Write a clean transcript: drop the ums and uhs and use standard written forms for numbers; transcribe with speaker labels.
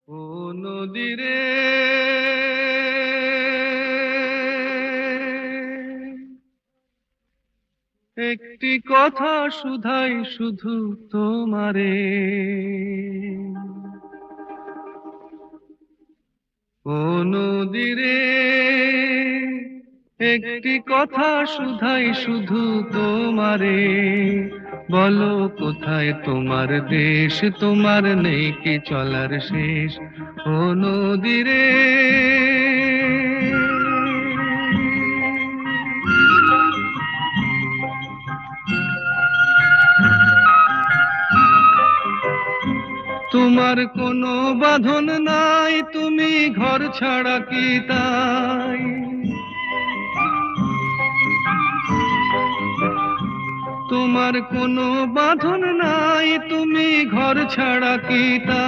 Speaker 1: ও নদী রে, একটি কথা শুধাই শুধু তোমারে। ও নদী রে, একটি কথা শুধাই শুধু তোমারে। বলো কোথায় তোমার দেশ, তোমার নেই কি চলার শেষ। ও নদী রে, তোমার কোনো বাঁধন নাই, তুমি ঘর ছাড়া কি তাই। তোমার কোনো বাঁধন নাই, তুমি ঘর ছাড়া কি তাই।